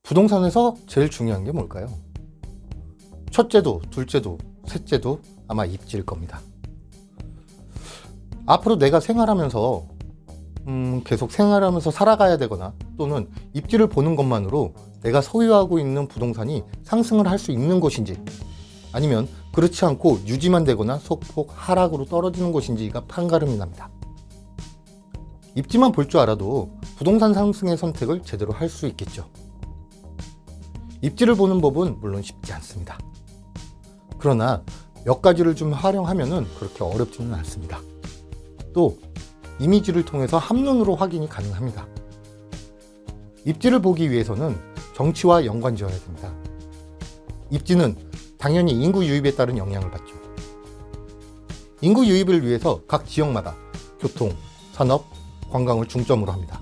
부동산에서 제일 중요한 게 뭘까요? 첫째도, 둘째도, 셋째도 아마 입지일 겁니다. 앞으로 내가 생활하면서 계속 생활하면서 살아가야 되거나 또는 입지를 보는 것만으로 내가 소유하고 있는 부동산이 상승을 할 수 있는 곳인지 아니면 그렇지 않고 유지만 되거나 소폭 하락으로 떨어지는 곳인지가 판가름이 납니다. 입지만 볼 줄 알아도 부동산 상승의 선택을 제대로 할 수 있겠죠. 입지를 보는 법은 물론 쉽지 않습니다. 그러나 몇 가지를 좀 활용하면은 그렇게 어렵지는 않습니다. 또 이미지를 통해서 한눈으로 확인이 가능합니다. 입지를 보기 위해서는 정치와 연관지어야 됩니다. 입지는 당연히 인구 유입에 따른 영향을 받죠. 인구 유입을 위해서 각 지역마다 교통, 산업, 관광을 중점으로 합니다.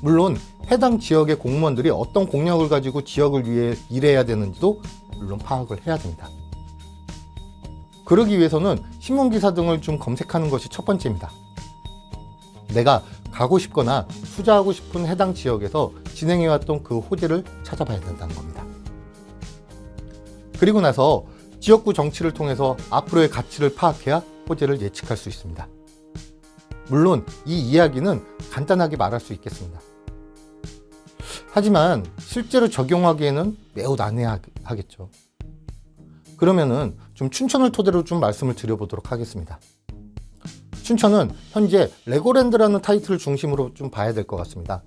물론 해당 지역의 공무원들이 어떤 공약을 가지고 지역을 위해 일해야 되는지도 물론 파악을 해야 됩니다. 그러기 위해서는 신문기사 등을 좀 검색하는 것이 첫 번째입니다. 내가 가고 싶거나 투자하고 싶은 해당 지역에서 진행해왔던 그 호재를 찾아봐야 된다는 겁니다. 그리고 나서 지역구 정치를 통해서 앞으로의 가치를 파악해야 호재를 예측할 수 있습니다. 물론 이 이야기는 간단하게 말할 수 있겠습니다. 하지만 실제로 적용하기에는 매우 난해하겠죠. 그러면은 좀 춘천을 토대로 좀 말씀을 드려보도록 하겠습니다. 춘천은 현재 레고랜드라는 타이틀을 중심으로 좀 봐야 될 것 같습니다.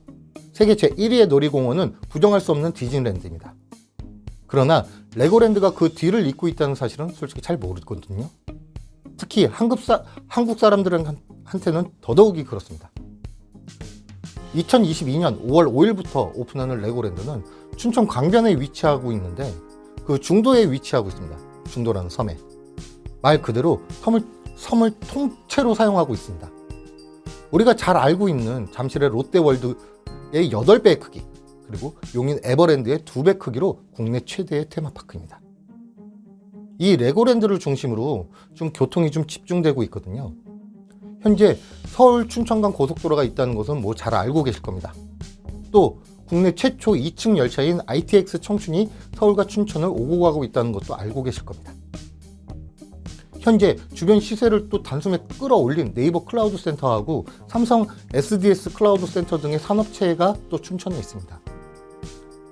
세계 제1위의 놀이공원은 부정할 수 없는 디즈니랜드입니다. 그러나 레고랜드가 그 뒤를 잇고 있다는 사실은 솔직히 잘 모르거든요. 특히 한국 사람들한테는 더더욱이 그렇습니다. 2022년 5월 5일부터 오픈하는 레고랜드는 춘천 강변에 위치하고 있는데 그 중도에 위치하고 있습니다. 중도라는 섬에. 말 그대로 섬을 통째로 사용하고 있습니다. 우리가 잘 알고 있는 잠실의 롯데월드의 8배의 크기, 그리고 용인 에버랜드의 2배 크기로 국내 최대의 테마파크입니다. 이 레고랜드를 중심으로 좀 교통이 좀 집중되고 있거든요. 현재 서울 춘천간 고속도로가 있다는 것은 뭐 잘 알고 계실 겁니다. 또 국내 최초 2층 열차인 ITX 청춘이 서울과 춘천을 오고 가고 있다는 것도 알고 계실 겁니다. 현재 주변 시세를 또 단숨에 끌어올린 네이버 클라우드 센터하고 삼성 SDS 클라우드 센터 등의 산업체가 또 춘천에 있습니다.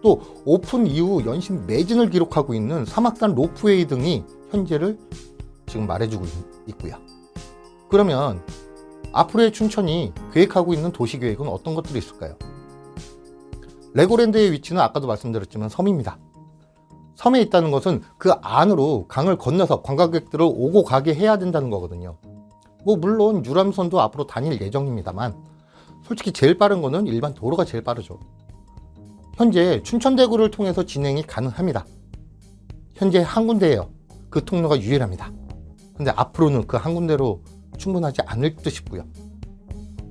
또 오픈 이후 연신 매진을 기록하고 있는 사막산 로프웨이 등이 현재를 지금 말해주고 있고요. 그러면 앞으로의 춘천이 계획하고 있는 도시계획은 어떤 것들이 있을까요? 레고랜드의 위치는 아까도 말씀드렸지만 섬입니다. 섬에 있다는 것은 그 안으로 강을 건너서 관광객들을 오고 가게 해야 된다는 거거든요. 뭐 물론 유람선도 앞으로 다닐 예정입니다만 솔직히 제일 빠른 거는 일반 도로가 제일 빠르죠. 현재 춘천대구를 통해서 진행이 가능합니다. 현재 한 군데예요. 그 통로가 유일합니다. 근데 앞으로는 그 한 군데로 충분하지 않을 듯 싶고요.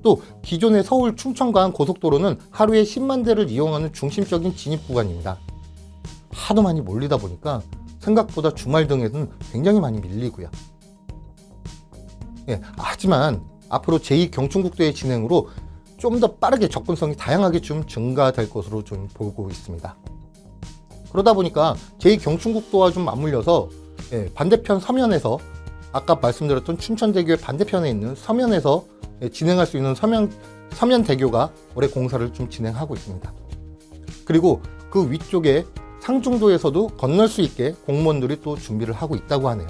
또 기존의 서울 춘천 간 고속도로는 하루에 10만 대를 이용하는 중심적인 진입 구간입니다. 하도 많이 몰리다 보니까 생각보다 주말 등에는 굉장히 많이 밀리고요. 하지만 앞으로 제2경춘국도의 진행으로 좀 더 빠르게 접근성이 다양하게 좀 증가될 것으로 좀 보고 있습니다. 그러다 보니까 제2경춘국도와 좀 맞물려서 반대편 서면에서 아까 말씀드렸던 춘천대교의 반대편에 있는 서면에서 진행할 수 있는 서면대교가 올해 공사를 좀 진행하고 있습니다. 그리고 그 위쪽에 상중도에서도 건널 수 있게 공무원들이 또 준비를 하고 있다고 하네요.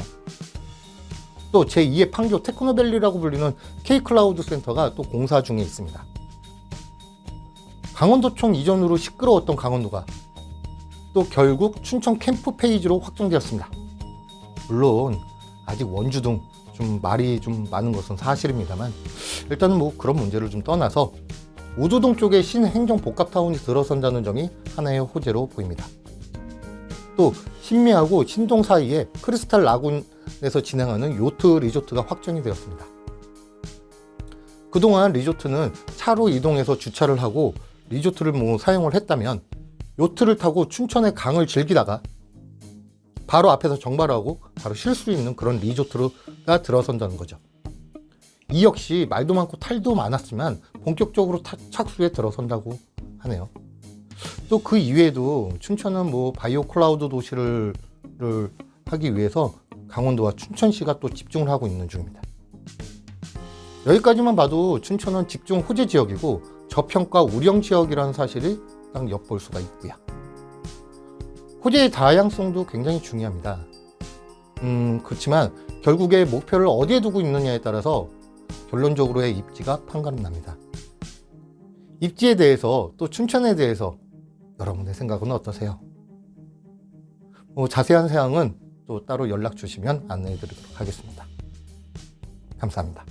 또 제2의 판교 테크노밸리라고 불리는 K클라우드 센터가 또 공사 중에 있습니다. 강원도청 이전으로 시끄러웠던 강원도가 또 결국 춘천 캠프 페이지로 확정되었습니다. 물론 아직 원주 등 좀 말이 좀 많은 것은 사실입니다만 일단은 뭐 그런 문제를 좀 떠나서 우두동 쪽에 신행정복합타운이 들어선다는 점이 하나의 호재로 보입니다. 또 신미하고 신동 사이에 크리스탈 라군에서 진행하는 요트 리조트가 확정이 되었습니다. 그동안 리조트는 차로 이동해서 주차를 하고 리조트를 사용을 했다면 요트를 타고 춘천의 강을 즐기다가 바로 앞에서 정발하고 바로 쉴 수 있는 그런 리조트가 들어선다는 거죠. 이 역시 말도 많고 탈도 많았지만 본격적으로 착수에 들어선다고 하네요. 또 그 이외에도 춘천은 뭐 바이오 클라우드 도시를 하기 위해서 강원도와 춘천시가 또 집중을 하고 있는 중입니다. 여기까지만 봐도 춘천은 집중 호재 지역이고 저평가 우령 지역이라는 사실을 딱 엿볼 수가 있고요. 호재의 다양성도 굉장히 중요합니다. 그렇지만 결국에 목표를 어디에 두고 있느냐에 따라서 결론적으로의 입지가 판가름 납니다. 입지에 대해서 또 춘천에 대해서 여러분의 생각은 어떠세요? 자세한 사항은 또 따로 연락 주시면 안내해 드리도록 하겠습니다. 감사합니다.